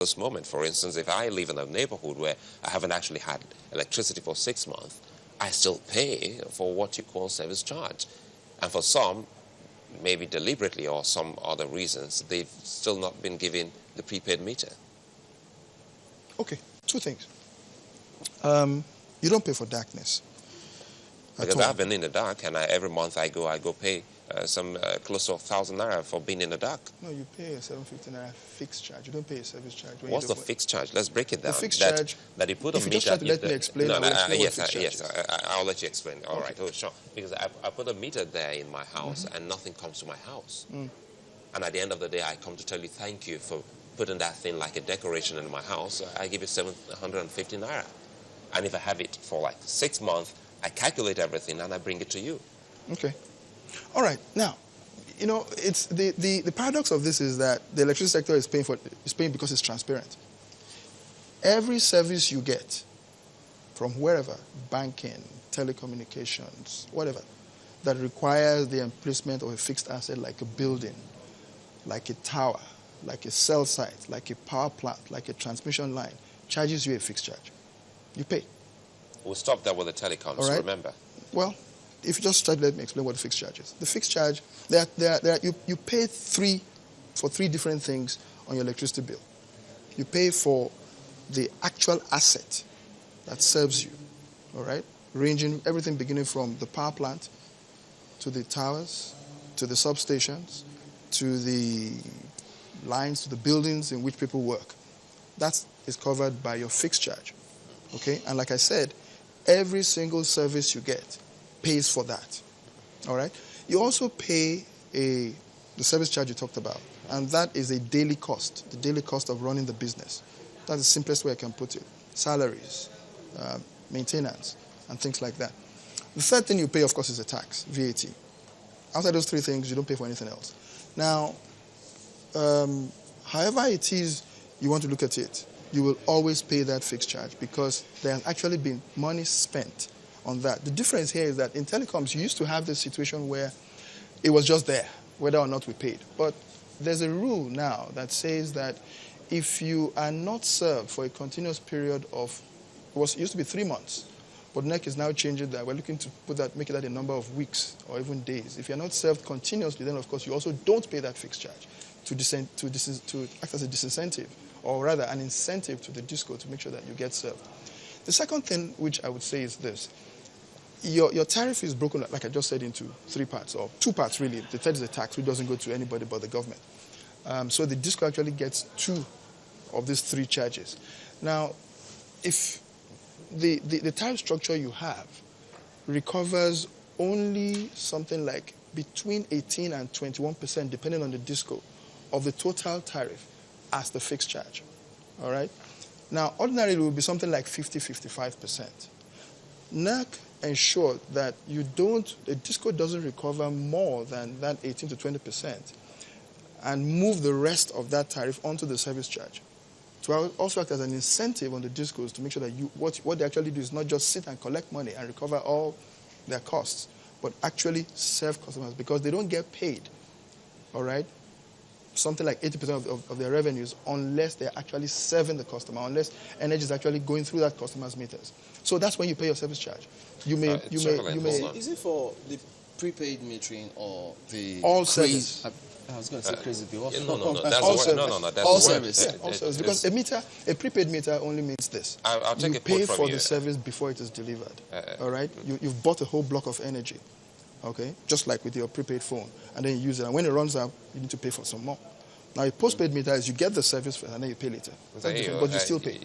first moment. For instance, if I live in a neighborhood where I haven't actually had electricity for 6 months, I still pay for what you call service charge. And for some, maybe deliberately or some other reasons, they've still not been given the prepaid meter. Okay, two things. You don't pay for darkness. Because I've been in the dark, and every month I go pay some close to 1,000 naira for being in the dark. No, you pay a 750 naira fixed charge. You don't pay a service charge. What's the fixed charge? Let's break it down. The fixed charge. That you put a if you meter. just try to let me explain, I'll let you explain. All right, oh, sure. Because I put a meter there in my house, and nothing comes to my house. And at the end of the day, I come to tell you thank you for putting that thing like a decoration in my house. I give you 750 naira. And if I have it for like 6 months, I calculate everything and I bring it to you. Okay. All right. Now, you know, it's the paradox of this is that the electricity sector is paying because it's transparent. Every service you get from wherever, banking, telecommunications, whatever, that requires the emplacement of a fixed asset like a building, like a tower, like a cell site, like a power plant, like a transmission line, charges you a fixed charge. You pay. We'll stop there with the telecoms, right. Remember. Well, if you just try to let me explain what the fixed charge is. The fixed charge, you pay for three different things on your electricity bill. You pay for the actual asset that serves you, all right? Ranging everything beginning from the power plant to the towers, to the substations, to the lines, to the buildings in which people work. That is covered by your fixed charge, okay? And like I said, every single service you get pays for that, all right? You also pay the service charge you talked about, and that is a daily cost, the daily cost of running the business. That's the simplest way I can put it. Salaries, maintenance, and things like that. The third thing you pay, of course, is a tax, VAT. Outside those three things, you don't pay for anything else. Now, however it is you want to look at it, you will always pay that fixed charge because there has actually been money spent on that. The difference here is that in telecoms, you used to have this situation where it was just there, whether or not we paid. But there's a rule now that says that if you are not served for a continuous period of, it used to be 3 months, but NERC is now changing that. We're looking to make it a number of weeks or even days. If you're not served continuously, then of course you also don't pay that fixed charge to act as a disincentive, or rather an incentive to the disco to make sure that you get served. The second thing which I would say is this. Your tariff is broken, like I just said, into 3 parts, or 2 parts really. The third is a tax, which doesn't go to anybody but the government. So the disco actually gets 2 of these 3 charges. Now, if the tariff structure you have recovers only something like between 18 and 21%, depending on the disco, of the total tariff as the fixed charge, all right? Now, ordinarily, it would be something like 50-55%. NERC ensured that the disco doesn't recover more than that 18 to 20% and move the rest of that tariff onto the service charge. To also act as an incentive on the discos to make sure that what they actually do is not just sit and collect money and recover all their costs, but actually serve customers because they don't get paid, all right? Something like 80% of their revenues unless they're actually serving the customer, unless energy is actually going through that customer's meters. So that's when you pay your service charge. You may. Is it for the prepaid metering or the all service? I was going to say crazy bill. No. That's all service. All service. Because a prepaid meter only means this. I'll take you a quote pay from for you. the service before it is delivered. All right? You've bought a whole block of energy, okay? Just like with your prepaid phone. And then you use it. And when it runs out, you need to pay for some more. Now, a postpaid meter is you get the service first and then you pay later. But you still pay.